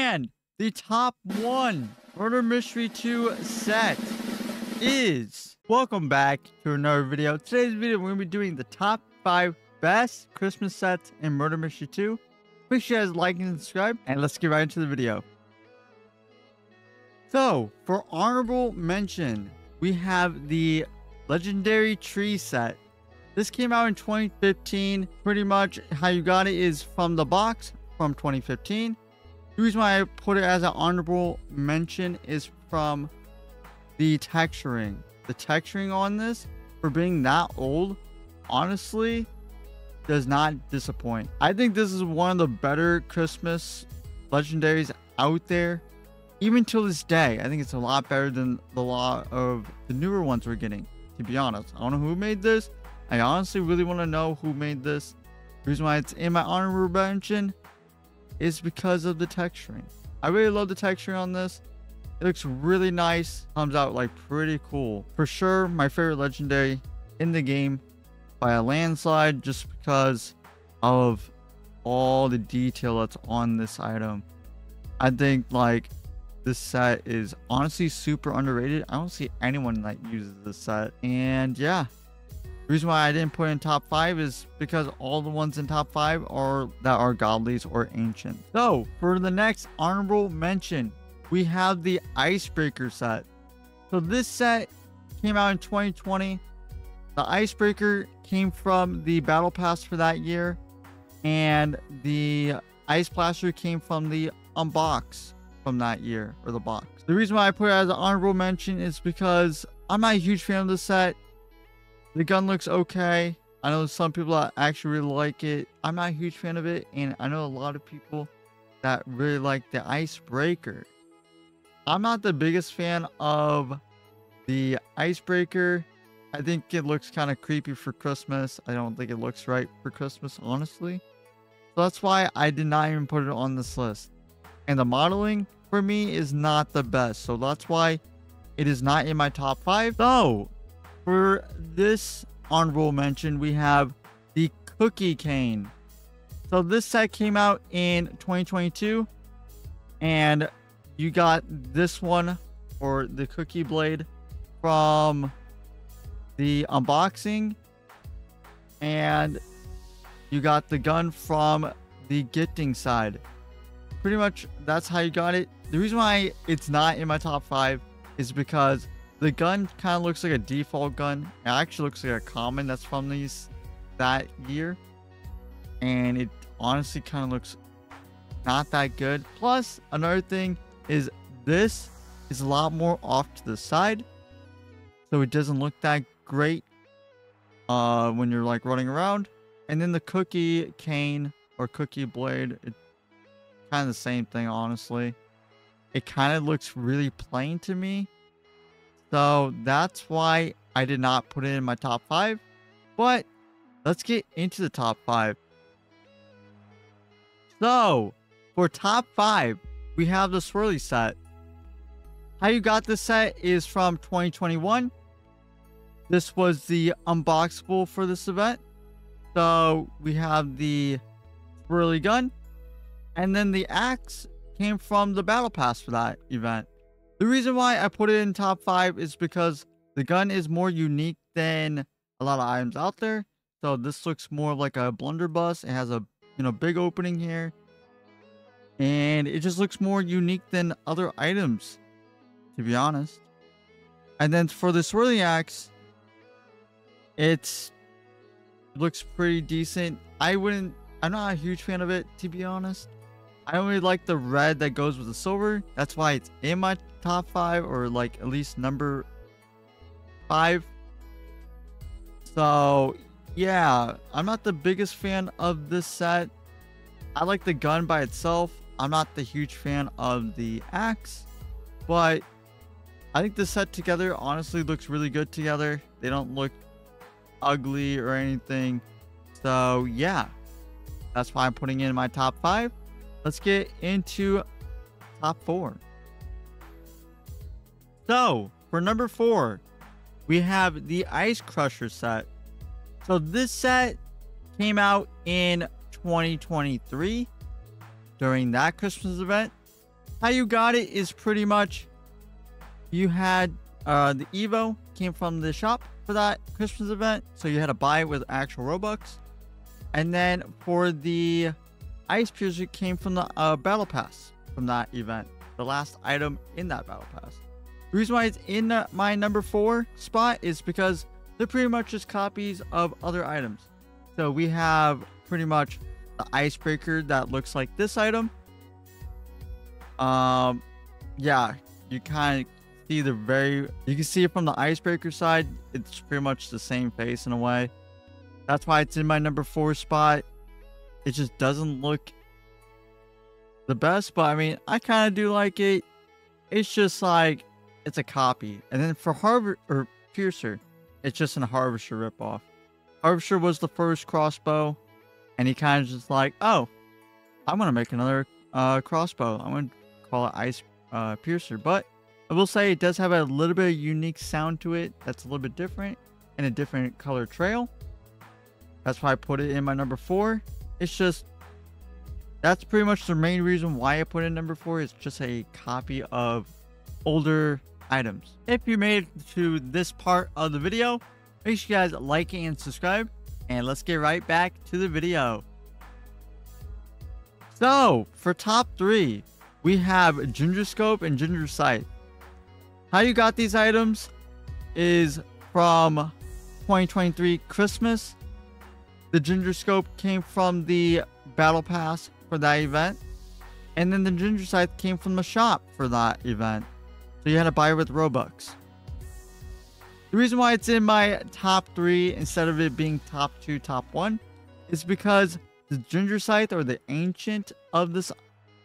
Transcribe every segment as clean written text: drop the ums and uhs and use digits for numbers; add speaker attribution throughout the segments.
Speaker 1: And the top one Murder Mystery 2 set is... Welcome back to another video. Today's video, we're going to be doing the top 5 best Christmas sets in Murder Mystery 2. Make sure you guys like and subscribe, and let's get right into the video. So, for honorable mention, we have the Legendary Tree set. This came out in 2015. Pretty much how you got it is from the box from 2015. The reason why I put it as an honorable mention is from the texturing. The texturing on this, for being that old, honestly, does not disappoint. I think this is one of the better Christmas legendaries out there. Even till this day, I think it's a lot better than a lot of the newer ones we're getting, to be honest. I don't know who made this. I honestly really want to know who made this. The reason why it's in my honorable mention is because of the texturing. I really love the texturing on this. It looks really nice. Comes out like pretty cool. For sure, my favorite legendary in the game by a landslide, just because of all the detail that's on this item. I think like this set is honestly super underrated. I don't see anyone that uses this set. And yeah, the reason why I didn't put it in top 5 is because all the ones in top 5 are that are godlies or ancient. So for the next honorable mention, we have the Icebreaker set. So this set came out in 2020. The Icebreaker came from the battle pass for that year, and the Ice Blaster came from the unbox from that year, or the box. The reason why I put it as an honorable mention is because I'm not a huge fan of the set. The gun looks okay. I know some people that actually really like it. I'm not a huge fan of it, and I know a lot of people that really like the Icebreaker. I'm not the biggest fan of the Icebreaker. I think it looks kind of creepy for Christmas. I don't think it looks right for Christmas, honestly. So that's why I did not even put it on this list. And the modeling for me is not the best. So that's why it is not in my top 5. So for this honorable mention, we have the Cookie Cane. So this set came out in 2022. And you got this one, or the Cookie Blade, from the unboxing. And you got the gun from the gifting side. Pretty much that's how you got it. The reason why it's not in my top 5 is because the gun kind of looks like a default gun. It actually looks like a common that's from that year. And it honestly kind of looks not that good. Plus, another thing is this is a lot more off to the side. So it doesn't look that great when you're like running around. And then the Cookie Cane or Cookie Blade, it's kind of the same thing, honestly. It kind of looks really plain to me. So that's why I did not put it in my top 5. But let's get into the top 5. So for top 5, we have the Swirly set. How you got this set is from 2021. This was the unboxable for this event. So we have the Swirly gun. And then the axe came from the battle pass for that event. The reason why I put it in top 5 is because the gun is more unique than a lot of items out there. So this looks more like a blunderbuss. It has a big opening here. And it just looks more unique than other items, to be honest. And then for the Swirly axe, it looks pretty decent. I'm not a huge fan of it, to be honest. I don't really like the red that goes with the silver. That's why it's in my top 5, or like at least number 5. So yeah, I'm not the biggest fan of this set. I like the gun by itself. I'm not the huge fan of the axe, but I think the set together honestly looks really good together. They don't look ugly or anything. So yeah, that's why I'm putting it in my top 5. Let's get into top 4. So for number 4, we have the Ice Crusher set. So this set came out in 2023 during that Christmas event. How you got it is pretty much you had the Evo came from the shop for that Christmas event, so you had to buy it with actual Robux. And then for the ice piercer, it came from the battle pass from that event, the last item in that battle pass. The reason why it's in my number 4 spot is because they're pretty much just copies of other items. So we have pretty much the icebreaker that looks like this item. Yeah, you kind of see you can see it from the icebreaker side. It's pretty much the same face in a way. That's why it's in my number 4 spot. It just doesn't look the best, but I mean, I kind of do like it. It's just like, it's a copy. And then for Piercer, it's just a Harvester ripoff. Harvester was the first crossbow, and he kind of just like, oh, I'm going to make another crossbow. I'm going to call it Ice Piercer. But I will say it does have a little bit of unique sound to it that's a little bit different and a different color trail. That's why I put it in my number 4. It's just, that's pretty much the main reason why I put it in number 4. It's just a copy of older items. If you made it to this part of the video, make sure you guys like and subscribe, and let's get right back to the video. So for top 3, we have Ginger Scope and Ginger Sight. How you got these items is from 2023 Christmas. The Ginger Scope came from the battle pass for that event, and then the Ginger Sight came from the shop for that event. So you had to buy it with Robux. The reason why it's in my top 3 instead of it being top 2, top 1 is because the Ginger Scythe, or the ancient of this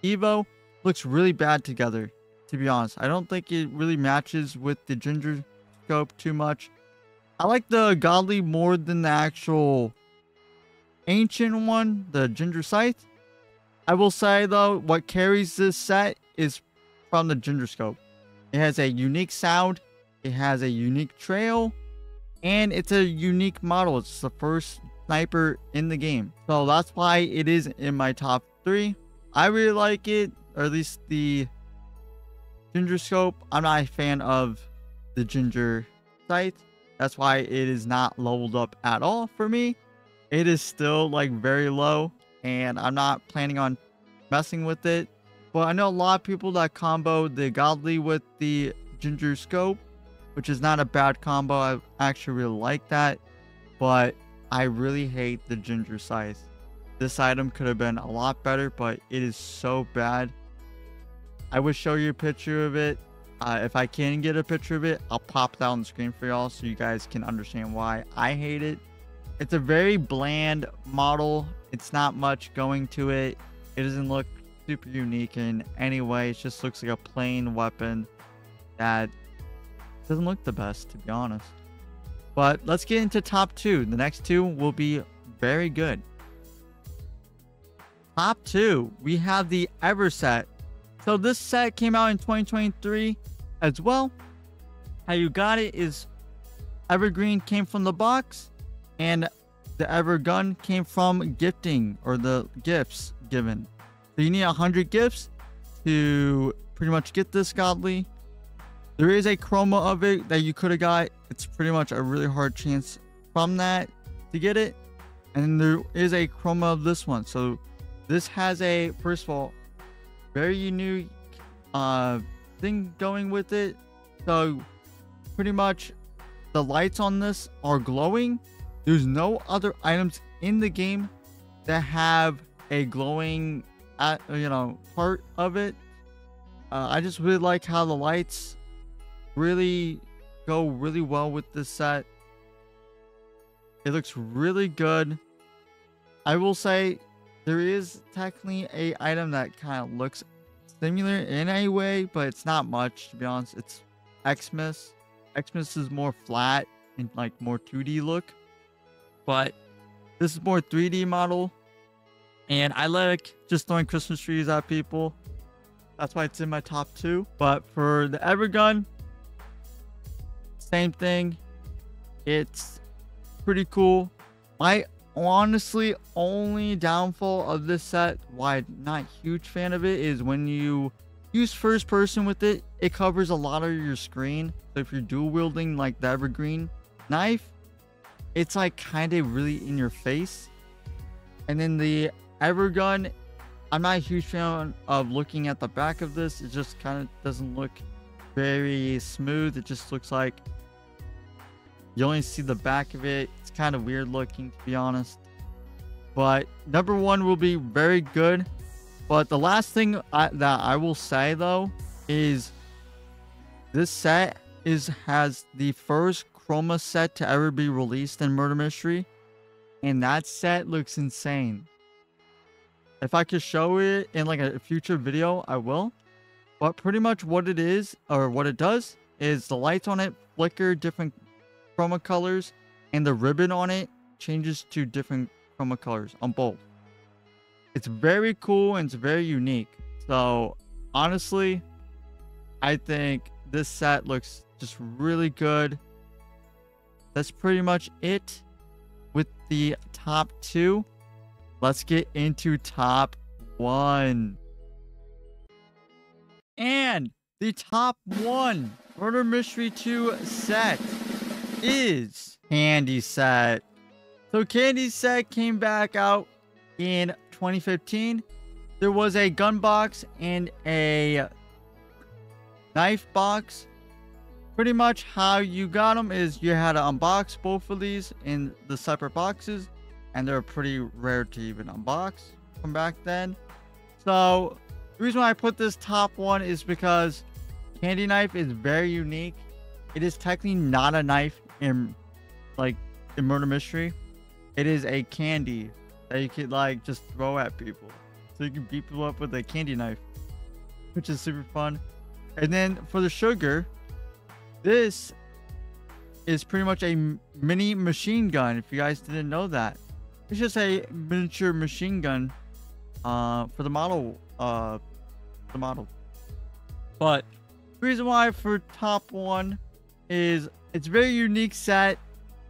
Speaker 1: Evo, looks really bad together, to be honest. I don't think it really matches with the Ginger Scope too much. I like the Godly more than the actual ancient one, the Ginger Scythe. I will say though, what carries this set is from the Ginger Scope. It has a unique sound, it has a unique trail, and it's a unique model. It's the first sniper in the game. So that's why it is in my top 3. I really like it, or at least the Ginger Scope. I'm not a fan of the Ginger Scythe. That's why it is not leveled up at all for me. It is still like very low, and I'm not planning on messing with it. But I know a lot of people that combo the Godly with the Ginger Scope, which is not a bad combo. I actually really like that. But I really hate the Ginger Scythe. This item could have been a lot better, but it is so bad. I would show you a picture of it. If I can get a picture of it, I'll pop that on the screen for y'all so you guys can understand why I hate it. It's a very bland model. It's not much going to it. It doesn't look super unique in any way. It just looks like a plain weapon that doesn't look the best, to be honest. But let's get into top 2. The next 2 will be very good. Top 2, we have the Ever set. So this set came out in 2023 as well. How you got it is Evergreen came from the box, and the Ever gun came from gifting, or the gifts given. So you need 100 gifts to pretty much get this Godly. There is a chroma of it that you could have got. It's pretty much a really hard chance from that to get it. And there is a chroma of this one. So this has a, first of all, very unique thing going with it. So pretty much the lights on this are glowing. There's no other items in the game that have a glowing part of it. I just really like how the lights really go really well with this set. It looks really good. I will say there is technically a item that kind of looks similar in a way, but it's not much, to be honest. It's Xmas. Xmas is more flat and like more 2D look, but this is more 3D model. And I like just throwing Christmas trees at people. That's why it's in my top 2. But for the Evergun, same thing. It's pretty cool. My honestly only downfall of this set, why I'm not a huge fan of it, is when you use first person with it. It covers a lot of your screen. So if you're dual wielding like the evergreen knife, it's like kind of really in your face. And then the evergun, I'm not a huge fan of looking at the back of this. It just kind of doesn't look very smooth. It just looks like you only see the back of it. It's kind of weird looking, to be honest. But number one will be very good. But the last thing that I will say though is this set has the first chroma set to ever be released in Murder Mystery, and that set looks insane. If I could show it in like a future video, I will. But pretty much what it is, or what it does, is the lights on it flicker different chroma colors, and the ribbon on it changes to different chroma colors on both. It's very cool and it's very unique. So honestly, I think this set looks just really good. That's pretty much it with the top two. Let's get into top one. And the top one Murder Mystery 2 set is Candy Set. So Candy Set came back out in 2015. There was a gun box and a knife box. Pretty much how you got them is you had to unbox both of these in the separate boxes, and they're pretty rare to even unbox from back then. So the reason why I put this top one is because Candy Knife is very unique. It is technically not a knife in Murder Mystery. It is a candy that you could like just throw at people. So you can beat people up with a candy knife, which is super fun. And then for the sugar, this is pretty much a mini machine gun. If you guys didn't know that, it's just a miniature machine gun for the model. But the reason why for top one is it's a very unique set.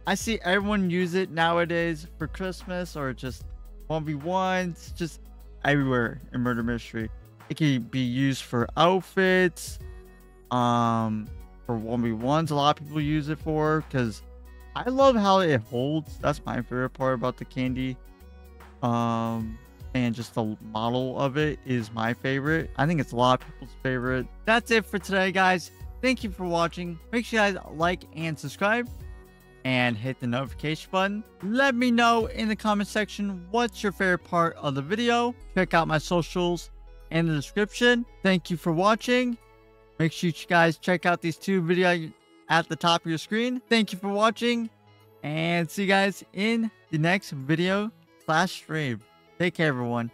Speaker 1: I see everyone use it nowadays for Christmas or just 1v1s, just everywhere in Murder Mystery. It can be used for outfits, for 1v1s. A lot of people use it for, because I love how it holds. That's my favorite part about the candy. And just the model of it is my favorite. I think it's a lot of people's favorite. That's it for today, guys. Thank you for watching. Make sure you guys like and subscribe and hit the notification button. Let me know in the comment section what's your favorite part of the video. Check out my socials in the description. Thank you for watching. Make sure you guys check out these two videos at the top of your screen. Thank you for watching, and see you guys in the next video / stream. Take care, everyone.